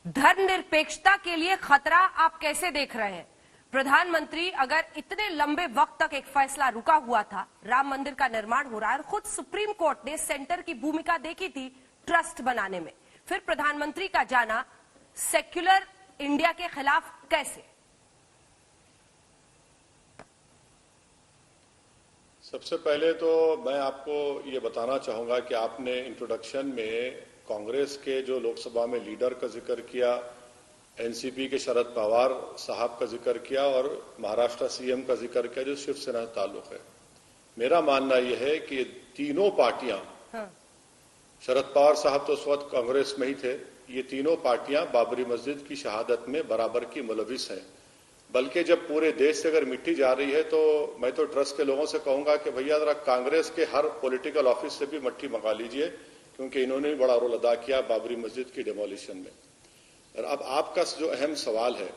धर्मनिरपेक्षता के लिए खतरा आप कैसे देख रहे हैं? प्रधानमंत्री अगर इतने लंबे वक्त तक एक फैसला रुका हुआ था, राम मंदिर का निर्माण हो रहा है और खुद सुप्रीम कोर्ट ने सेंटर की भूमिका देखी थी ट्रस्ट बनाने में, फिर प्रधानमंत्री का जाना सेक्युलर इंडिया के खिलाफ कैसे? सबसे पहले तो मैं आपको ये बताना चाहूंगा कि आपने इंट्रोडक्शन में कांग्रेस के जो लोकसभा में लीडर का जिक्र किया, एनसीपी के शरद पवार साहब का जिक्र किया और महाराष्ट्र सीएम का जिक्र किया जो शिवसेना ताल्लुक है। मेरा मानना यह है कि ये तीनों पार्टियां, शरद पवार साहब तो उस वक्त कांग्रेस में ही थे, ये तीनों पार्टियां बाबरी मस्जिद की शहादत में बराबर की मुलविस हैं। बल्कि जब पूरे देश से अगर मिट्टी जा रही है तो मैं तो ट्रस्ट के लोगों से कहूंगा कि भैया जरा कांग्रेस के हर पॉलिटिकल ऑफिस से भी मट्टी मंगा लीजिए, क्योंकि इन्होंने भी बड़ा रोल अदा किया बाबरी मस्जिद की डिमोलिशन में। और अब आपका जो अहम सवाल है,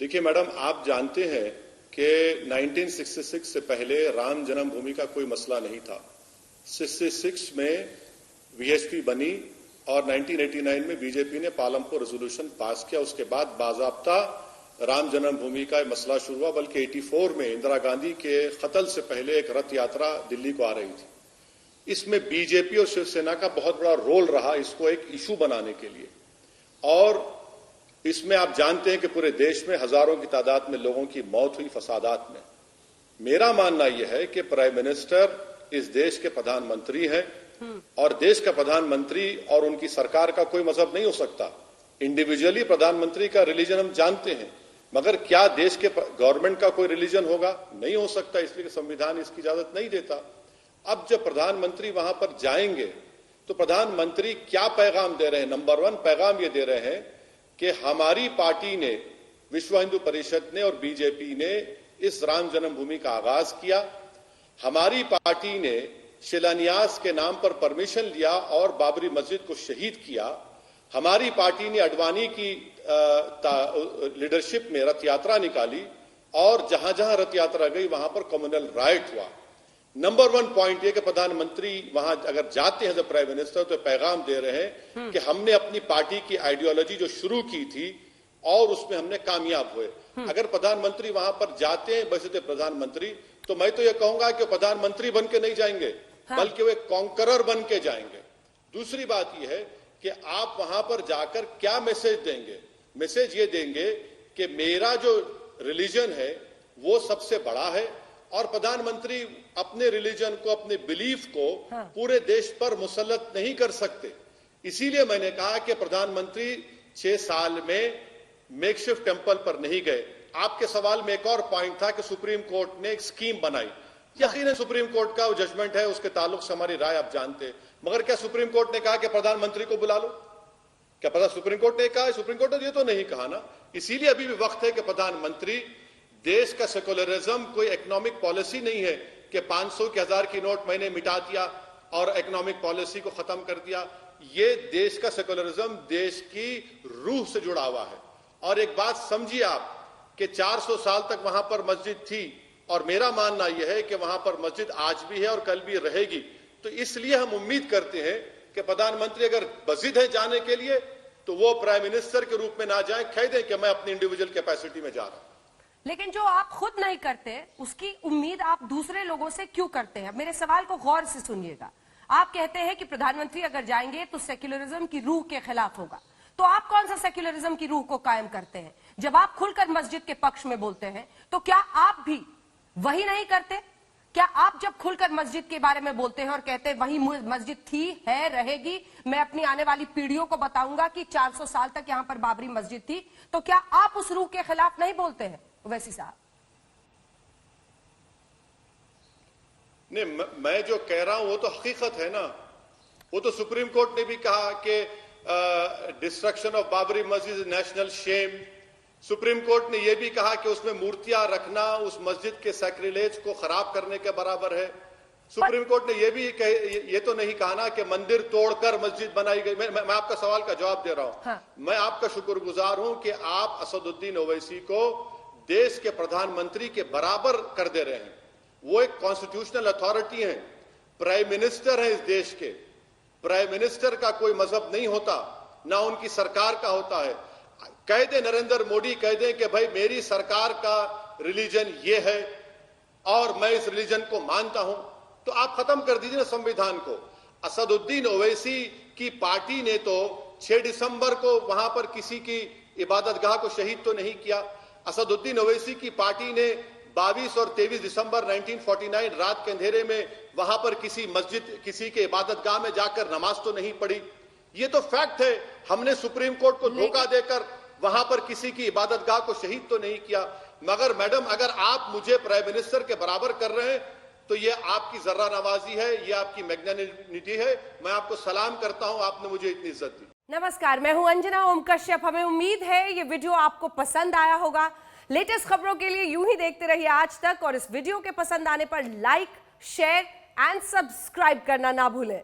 देखिए मैडम, आप जानते हैं कि 1966 से पहले राम जन्मभूमि का कोई मसला नहीं था। 66 में वीएचपी बनी और 1989 में बीजेपी ने पालमपुर रेजोल्यूशन पास किया। उसके बाद बाजाब्ता राम जन्मभूमि का मसला शुरू हुआ। बल्कि 84 में इंदिरा गांधी के कत्ल से पहले एक रथ यात्रा दिल्ली को आ रही थी। इसमें बीजेपी और शिवसेना का बहुत बड़ा रोल रहा इसको एक इशू बनाने के लिए। और इसमें आप जानते हैं कि पूरे देश में हजारों की तादाद में लोगों की मौत हुई फसादात में। मेरा मानना यह है कि प्राइम मिनिस्टर इस देश के प्रधानमंत्री हैं और देश का प्रधानमंत्री और उनकी सरकार का कोई मजहब नहीं हो सकता। इंडिविजुअली प्रधानमंत्री का रिलीजन हम जानते हैं, मगर क्या देश के गवर्नमेंट का कोई रिलीजन होगा? नहीं हो सकता, इसलिए संविधान इसकी इजाजत नहीं देता। अब जब प्रधानमंत्री वहां पर जाएंगे तो प्रधानमंत्री क्या पैगाम दे रहे हैं? नंबर 1 पैगाम ये दे रहे हैं कि हमारी पार्टी ने, विश्व हिंदू परिषद ने और बीजेपी ने इस राम जन्मभूमि का आगाज किया। हमारी पार्टी ने शिलान्यास के नाम पर परमिशन लिया और बाबरी मस्जिद को शहीद किया। हमारी पार्टी ने अडवाणी की लीडरशिप में रथ यात्रा निकाली और जहां जहां रथ यात्रा गई वहां पर कम्युनल राइट हुआ। नंबर 1 पॉइंट ये कि प्रधानमंत्री वहां अगर जाते हैं जब प्राइम मिनिस्टर, तो पैगाम दे रहे हैं कि हमने अपनी पार्टी की आइडियोलॉजी जो शुरू की थी और उसमें हमने कामयाब हुए। अगर प्रधानमंत्री वहां पर जाते हैं वैसे प्रधानमंत्री, तो मैं तो ये कहूंगा कि प्रधानमंत्री बन के नहीं जाएंगे, बल्कि वे कॉन्करर बन के जाएंगे। दूसरी बात यह है कि आप वहां पर जाकर क्या मैसेज देंगे? मैसेज ये देंगे कि मेरा जो रिलीजन है वो सबसे बड़ा है और प्रधानमंत्री अपने रिलीजन को, अपने बिलीफ को पूरे देश पर मुसल्लत नहीं कर सकते। इसीलिए मैंने कहा कि प्रधानमंत्री 6 साल में मेकशिफ्ट टेंपल पर नहीं गए। आपके सवाल में एक और पॉइंट था कि सुप्रीम कोर्ट ने एक स्कीम बनाई। यकीनन सुप्रीम कोर्ट का जजमेंट है, उसके ताल्लुक से हमारी राय आप जानते हैं, मगर क्या सुप्रीम कोर्ट ने कहा कि प्रधानमंत्री को बुला लो? क्या पता सुप्रीम कोर्ट ने कहा? सुप्रीम कोर्ट ने ये तो नहीं कहा ना। इसीलिए अभी भी वक्त है कि प्रधानमंत्री, देश का सेकुलरिज्म कोई इकोनॉमिक पॉलिसी नहीं है कि 500 के 1000 की नोट मैंने मिटा दिया और इकोनॉमिक पॉलिसी को खत्म कर दिया। ये देश का सेकुलरिज्म देश की रूह से जुड़ा हुआ है। और एक बात समझिए आप कि 400 साल तक वहां पर मस्जिद थी और मेरा मानना यह है कि वहां पर मस्जिद आज भी है और कल भी रहेगी। तो इसलिए हम उम्मीद करते हैं कि प्रधानमंत्री अगर वजिद है जाने के लिए तो वो प्राइम मिनिस्टर के रूप में ना जाए, कह दें कि मैं अपनी इंडिविजुअल कैपेसिटी में जा रहा हूं। लेकिन जो आप खुद नहीं करते उसकी उम्मीद आप दूसरे लोगों से क्यों करते हैं? मेरे सवाल को गौर से सुनिएगा। आप कहते हैं कि प्रधानमंत्री अगर जाएंगे तो सेक्युलरिज्म की रूह के खिलाफ होगा, तो आप कौन सा सेक्युलरिज्म की रूह को कायम करते हैं? जब आप खुलकर मस्जिद के पक्ष में बोलते हैं तो क्या आप भी वही नहीं करते? क्या आप जब खुलकर मस्जिद के बारे में बोलते हैं और कहते हैं वही मस्जिद थी, है, रहेगी, मैं अपनी आने वाली पीढ़ियों को बताऊंगा कि 400 साल तक यहां पर बाबरी मस्जिद थी, तो क्या आप उस रूह के खिलाफ नहीं बोलते हैं ओवैसी साहब? नहीं, मैं जो कह रहा हूं वो तो हकीकत है ना। वो तो सुप्रीम कोर्ट ने भी कहा कि destruction of Babri Masjid is national shame. Supreme Court ने यह भी कहा कि उसमें मूर्तियां रखना उस मस्जिद के सैक्रिलेज को खराब करने के बराबर है। सुप्रीम कोर्ट ने यह भी ये तो नहीं कहा ना कि मंदिर तोड़कर मस्जिद बनाई गई। मैं आपका सवाल का जवाब दे रहा हूं। मैं आपका शुक्रगुजार हूं कि आप असदुद्दीन ओवैसी को देश के प्रधानमंत्री के बराबर कर दे रहे हैं। वो एक कॉन्स्टिट्यूशनल अथॉरिटी है, प्राइम मिनिस्टर है इस देश के। प्राइम मिनिस्टर का कोई मजहब नहीं होता। ना उनकी सरकार का होता है। कह दे नरेंद्र मोदी, कह दे कि भाई मेरी सरकार का रिलीजन ये है और मैं इस रिलीजन को मानता हूं, तो आप खत्म कर दीजिए ना संविधान को। असदुद्दीन ओवैसी की पार्टी ने तो 6 दिसंबर को वहां पर किसी की इबादतगाह को शहीद तो नहीं किया। असदुद्दीन ओवैसी की पार्टी ने 22 और 23 दिसंबर 1949 रात के अंधेरे में वहां पर किसी मस्जिद, किसी के इबादतगाह में जाकर नमाज तो नहीं पढ़ी। ये तो फैक्ट है। हमने सुप्रीम कोर्ट को धोखा देकर वहां पर किसी की इबादतगाह को शहीद तो नहीं किया। मगर मैडम, अगर आप मुझे प्राइम मिनिस्टर के बराबर कर रहे हैं तो ये आपकी जर्रा नवाजी है, ये आपकी मैग्नेनिटी है। मैं आपको सलाम करता हूं, आपने मुझे इतनी इज्जत दी। नमस्कार, मैं हूं अंजना ओम कश्यप। हमें उम्मीद है ये वीडियो आपको पसंद आया होगा। लेटेस्ट खबरों के लिए यूं ही देखते रहिए आज तक, और इस वीडियो के पसंद आने पर लाइक, शेयर एंड सब्सक्राइब करना ना भूलें।